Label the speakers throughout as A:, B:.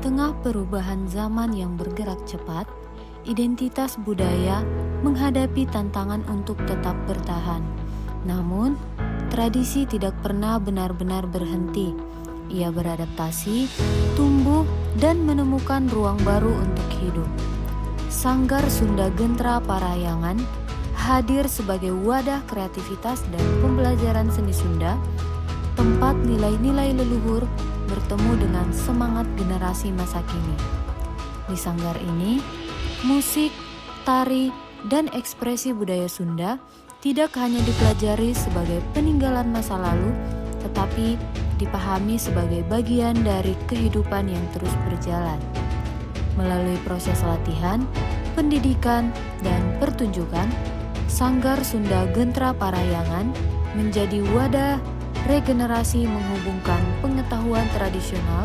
A: tengah perubahan zaman yang bergerak cepat, identitas budaya menghadapi tantangan untuk tetap bertahan. Namun, tradisi tidak pernah benar-benar berhenti. Ia beradaptasi, tumbuh, dan menemukan ruang baru untuk hidup. Sanggar Sunda Gentra Parahyangan hadir sebagai wadah kreativitas dan pembelajaran seni Sunda, tempat nilai-nilai leluhur bertemu dengan semangat generasi masa kini. Di sanggar ini, musik, tari, dan ekspresi budaya Sunda tidak hanya dipelajari sebagai peninggalan masa lalu, tetapi dipahami sebagai bagian dari kehidupan yang terus berjalan. Melalui proses latihan, pendidikan, dan pertunjukan, Sanggar Sunda Gentra Parahyangan menjadi wadah regenerasi menghubungkan pengetahuan tradisional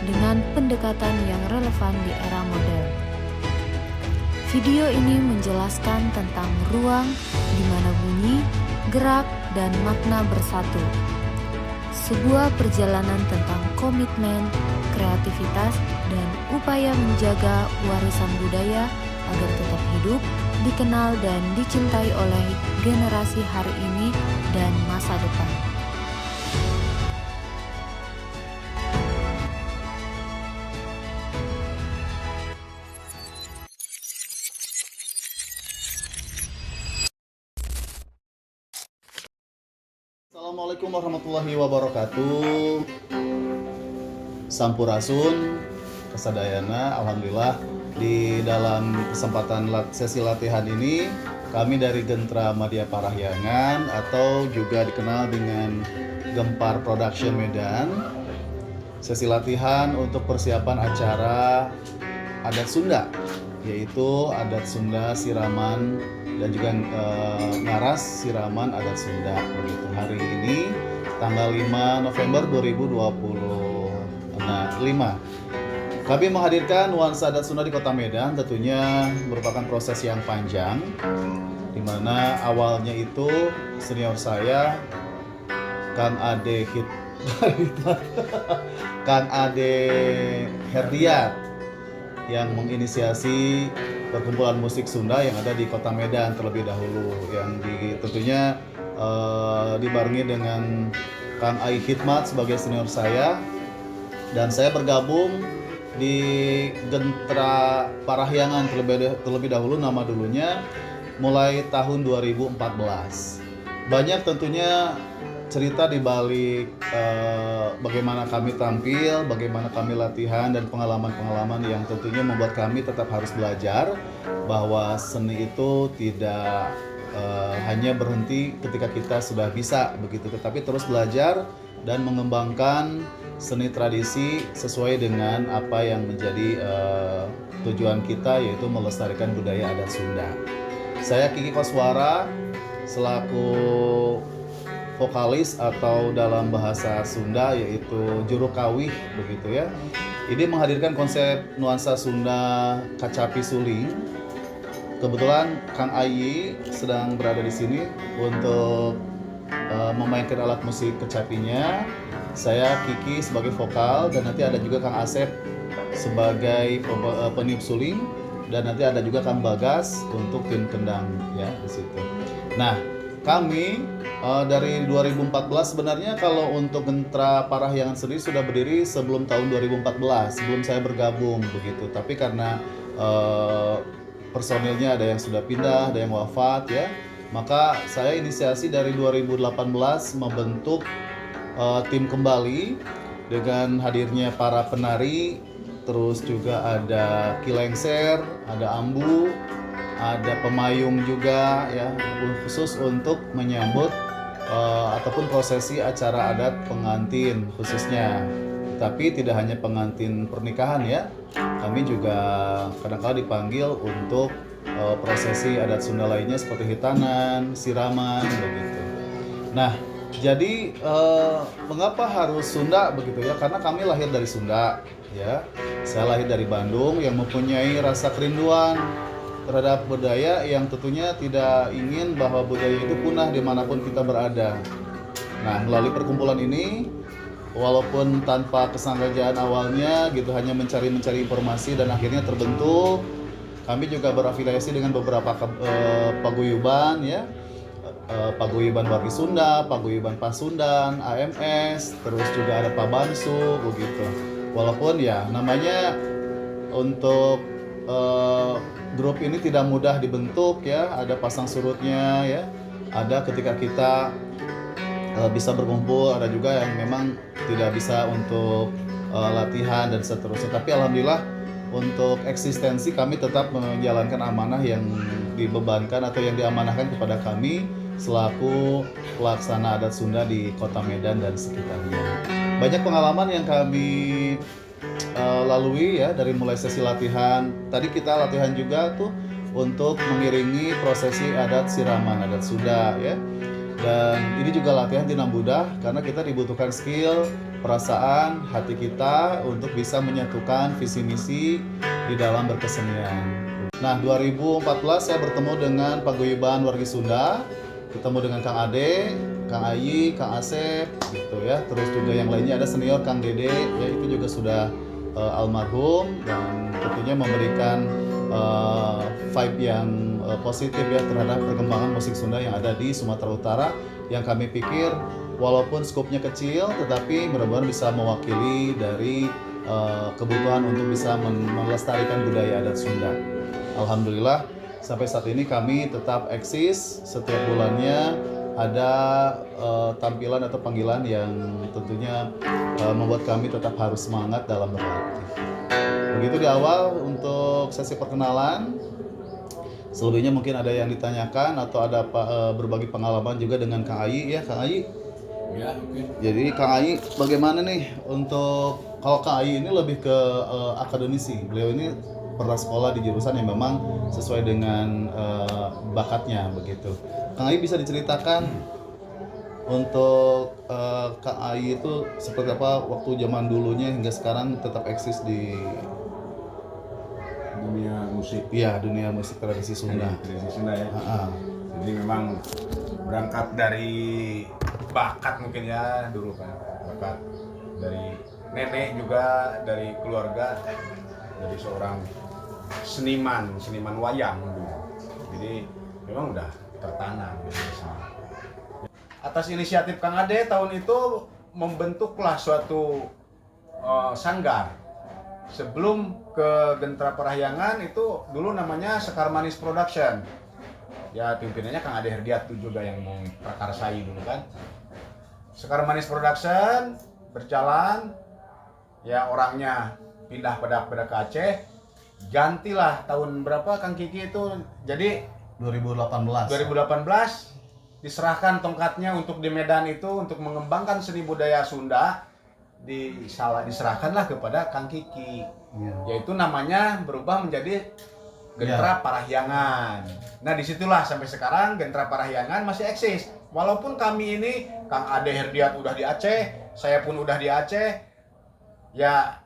A: dengan pendekatan yang relevan di era modern. Video ini menjelaskan tentang ruang di mana bunyi, gerak, dan makna bersatu. Sebuah perjalanan tentang komitmen, kreativitas, dan upaya menjaga warisan budaya agar tetap hidup, dikenal, dan dicintai oleh generasi hari ini dan masa depan.
B: Assalamualaikum warahmatullahi wabarakatuh. Sampurasun, Kesadayana, alhamdulillah di dalam kesempatan sesi latihan ini kami dari Gentra Madya Parahyangan atau juga dikenal dengan Gempar Production Medan. Sesi latihan untuk persiapan acara adat Sunda, yaitu adat Sunda Siraman dan juga ngaras siraman adat Sunda. Begitu hari ini tanggal 5 November 2025. Kami menghadirkan nuansa adat Sunda di Kota Medan, tentunya merupakan proses yang panjang, di mana awalnya itu senior saya Kang Ade Kang Ade Herdiat yang menginisiasi perkumpulan musik Sunda yang ada di Kota Medan terlebih dahulu, yang tentunya dibarengi dengan Kang Ai Hikmat sebagai senior saya, dan saya bergabung di Gentra Parahyangan terlebih dahulu, nama dulunya, mulai tahun 2014. Banyak tentunya cerita di balik bagaimana kami tampil, bagaimana kami latihan, dan pengalaman-pengalaman yang tentunya membuat kami tetap harus belajar bahwa seni itu tidak hanya berhenti ketika kita sudah bisa begitu, tetapi terus belajar dan mengembangkan seni tradisi sesuai dengan apa yang menjadi tujuan kita, yaitu melestarikan budaya adat Sunda. Saya Kiki Koswara selaku vokalis atau dalam bahasa Sunda yaitu juru kawih begitu ya. Ini menghadirkan konsep nuansa Sunda Kacapi Suling. Kebetulan Kang Ayi sedang berada di sini untuk memainkan alat musik kecapinya. Saya Kiki sebagai vokal, dan nanti ada juga Kang Asep sebagai peniup suling, dan nanti ada juga Kang Bagas untuk tim kendang ya di situ. Nah, kami dari 2014 sebenarnya kalau untuk Gentra Parahyangan sendiri sudah berdiri sebelum tahun 2014, sebelum saya bergabung begitu. Tapi karena personilnya ada yang sudah pindah, ada yang wafat ya, maka saya inisiasi dari 2018 membentuk tim kembali dengan hadirnya para penari, terus juga ada kilengser, ada ambu, ada pemayung juga ya, khusus untuk menyambut ataupun prosesi acara adat pengantin khususnya. Tapi tidak hanya pengantin pernikahan ya, kami juga kadang-kadang dipanggil untuk prosesi adat Sunda lainnya seperti hitanan, siraman begitu. Nah, jadi mengapa harus Sunda begitu ya? Karena kami lahir dari Sunda ya. Saya lahir dari Bandung yang mempunyai rasa kerinduan terhadap budaya yang tentunya tidak ingin bahwa budaya itu punah dimanapun kita berada. Nah, melalui perkumpulan ini walaupun tanpa kesengajaan awalnya gitu, hanya mencari informasi dan akhirnya terbentuk. Kami juga berafiliasi dengan beberapa paguyuban ya, paguyuban wargi Sunda, paguyuban Pasundan, AMS, terus juga ada Pabansu begitu. Walaupun ya namanya untuk grup ini tidak mudah dibentuk ya, ada pasang surutnya ya, ada ketika kita bisa berkumpul, ada juga yang memang tidak bisa untuk latihan dan seterusnya. Tapi alhamdulillah untuk eksistensi kami tetap menjalankan amanah yang dibebankan atau yang diamanahkan kepada kami selaku pelaksana adat Sunda di Kota Medan dan sekitarnya. Banyak pengalaman yang kami lalui ya, dari mulai sesi latihan. Tadi kita latihan juga tuh untuk mengiringi prosesi adat siraman adat Sunda ya. Dan ini juga latihan tidak mudah karena kita dibutuhkan skill, perasaan, hati kita untuk bisa menyatukan visi misi di dalam berkesenian. Nah, 2014 saya bertemu dengan paguyuban wargi Sunda, ketemu dengan Kang Ade, Kang Ayi, Kang Asep gitu ya. Terus juga yang lainnya ada senior Kang Dede ya, itu juga sudah almarhum, dan tentunya memberikan vibe yang positif ya terhadap perkembangan musik Sunda yang ada di Sumatera Utara, yang kami pikir walaupun skopnya kecil tetapi mudah-mudahan bisa mewakili dari kebutuhan untuk bisa melestarikan budaya adat Sunda. Alhamdulillah sampai saat ini kami tetap eksis, setiap bulannya ada tampilan atau panggilan yang tentunya membuat kami tetap harus semangat dalam berlatih. Begitu di awal untuk sesi perkenalan. Selebihnya mungkin ada yang ditanyakan atau ada berbagi pengalaman juga dengan Kang Ayi ya, Kang Ayi.
C: Ya, mungkin.
B: Jadi Kang Ayi bagaimana nih untuk, kalau Kang Ayi ini lebih ke akademisi. Beliau ini pernah sekolah di jurusan yang memang sesuai dengan bakatnya begitu. Kang Ayi bisa diceritakan untuk Kang Ayi itu seperti apa waktu zaman dulunya hingga sekarang tetap eksis di
C: Dunia musik.
B: Iya, dunia musik tradisi Sunda.
C: Tradisi Sunda ya.
B: Ah,
C: Jadi memang berangkat dari bakat mungkin ya dulu kan. Bakat dari nenek juga, dari keluarga, dari seorang seniman wayang dulu. Jadi memang udah tertanam di sana. Atas inisiatif Kang Ade tahun itu membentuklah suatu sanggar. Sebelum ke Gentra Parahyangan itu dulu namanya Sekar Manis Production. Ya pimpinannya Kang Ade Herdiat itu juga yang memprakarsai dulu kan. Sekar Manis Production berjalan, ya orangnya pindah pada ke Aceh. Gantilah tahun berapa Kang Kiki itu, jadi
B: 2018
C: diserahkan tongkatnya untuk di Medan itu untuk mengembangkan seni budaya Sunda. Diserahkanlah kepada Kang Kiki, yaitu namanya berubah menjadi Gentra Parahyangan. Nah disitulah sampai sekarang Gentra Parahyangan masih eksis, walaupun kami ini Kang Ade Herdiat udah di Aceh, saya pun udah di Aceh ya.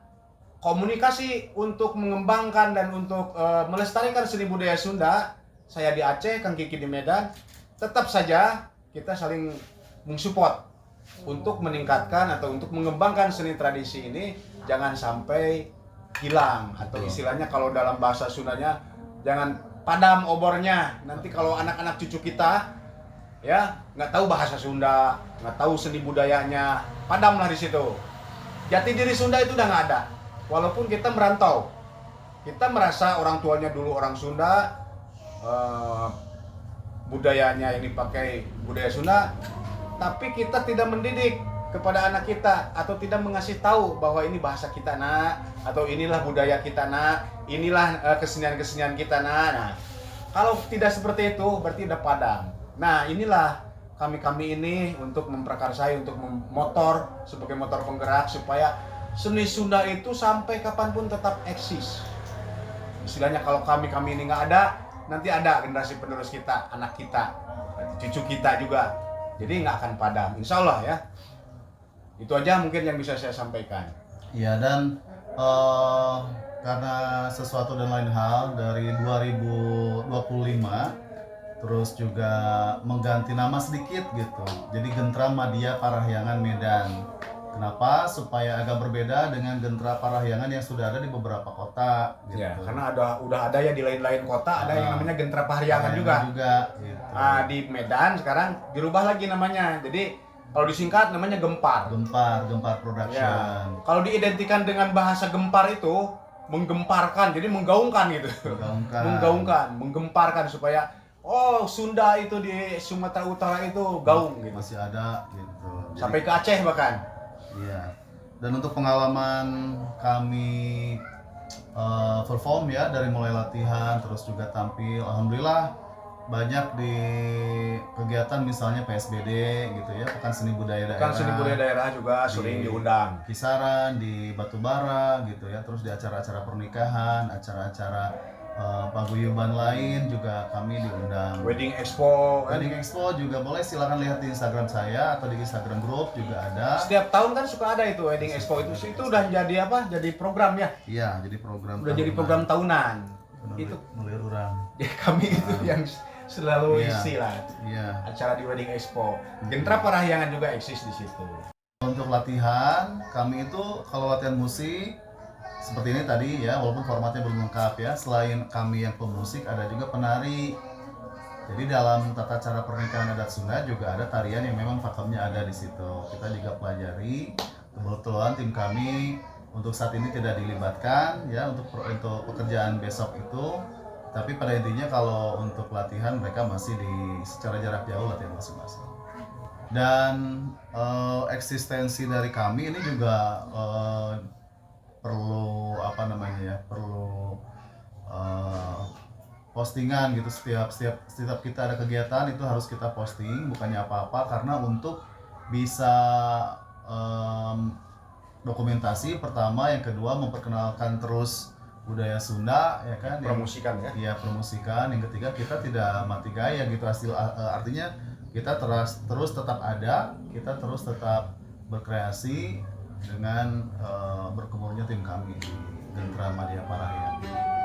C: Komunikasi untuk mengembangkan dan untuk melestarikan seni budaya Sunda, saya di Aceh, Kang Kiki di Medan, tetap saja kita saling mensupport untuk meningkatkan atau untuk mengembangkan seni tradisi ini jangan sampai hilang, atau istilahnya kalau dalam bahasa Sundanya jangan padam obornya. Nanti kalau anak-anak cucu kita ya nggak tahu bahasa Sunda, nggak tahu seni budayanya, padamlah di situ. Jati diri Sunda itu udah nggak ada. Walaupun kita merantau, kita merasa orang tuanya dulu orang Sunda, budayanya yang dipakai budaya Sunda, tapi kita tidak mendidik kepada anak kita atau tidak mengasih tahu bahwa ini bahasa kita nak, atau inilah budaya kita nak, inilah kesenian-kesenian kita nak. Nah, kalau tidak seperti itu berarti udah padam. Nah, inilah kami ini untuk memprakarsai, untuk memotor sebagai motor penggerak supaya seni Sunda itu sampai kapanpun tetap eksis. Istilahnya kalau kami ini nggak ada, nanti ada generasi penerus kita, anak kita, cucu kita juga. Jadi nggak akan padam, insya Allah ya. Itu aja mungkin yang bisa saya sampaikan.
B: Iya, dan karena sesuatu dan lain hal dari 2025 terus juga mengganti nama sedikit gitu. Jadi Gentra Madya Parahyangan Medan. Kenapa? Supaya agak berbeda dengan Gentra Parahyangan yang sudah ada di beberapa kota gitu.
C: Ya, karena udah ada ya di lain-lain kota ada yang namanya Gentra Parahyangan juga.
B: Gitu.
C: Di Medan sekarang dirubah lagi namanya. Jadi kalau disingkat namanya Gempar.
B: Gempar Production.
C: Ya. Kalau diidentikan dengan bahasa Gempar itu menggemparkan, jadi menggaungkan gitu. Menggemparkan supaya Sunda itu di Sumatera Utara itu gaung gitu.
B: Masih ada gitu.
C: Sampai ke Aceh bahkan.
B: Iya. Dan untuk pengalaman kami perform ya dari mulai latihan terus juga tampil, alhamdulillah banyak di kegiatan misalnya PSBD gitu ya, Pekan Seni Budaya Daerah.
C: Pekan Seni Budaya Daerah juga sering diundang.
B: Kisaran, di Batubara gitu ya, terus di acara-acara pernikahan, acara-acara paguyuban lain juga kami diundang.
C: Wedding Expo
B: juga boleh, silakan lihat di Instagram saya atau di Instagram grup juga ada.
C: Setiap tahun kan suka ada itu Wedding Expo itu udah jadi apa? Jadi program ya?
B: Iya, jadi program.
C: Udah jadi program tahunan. Itu
B: melihat
C: ya kami itu yang selalu isi lah.
B: Iya.
C: Acara di Wedding Expo. Gentra Parahyangan juga eksis di situ.
B: Untuk latihan, kami itu kalau latihan musik seperti ini tadi ya, walaupun formatnya belum lengkap ya. Selain kami yang pemusik, ada juga penari. Jadi dalam tata cara pernikahan adat Sunda juga ada tarian yang memang pakemnya ada di situ. Kita juga pelajari. Kebetulan tim kami untuk saat ini tidak dilibatkan ya untuk pekerjaan besok itu. Tapi pada intinya kalau untuk latihan mereka masih secara jarak jauh latihan masing-masing. Dan eksistensi dari kami ini juga perlu postingan gitu. Setiap kita ada kegiatan itu harus kita posting, bukannya apa-apa, karena untuk bisa dokumentasi pertama, yang kedua memperkenalkan terus budaya Sunda ya kan,
C: promosikan ya.
B: Iya, promosikan. Yang ketiga kita tidak mati gaya gitu, artinya kita terus tetap ada, kita terus tetap berkreasi dengan berkembangnya tim kami di Gentra Media Parahyangan.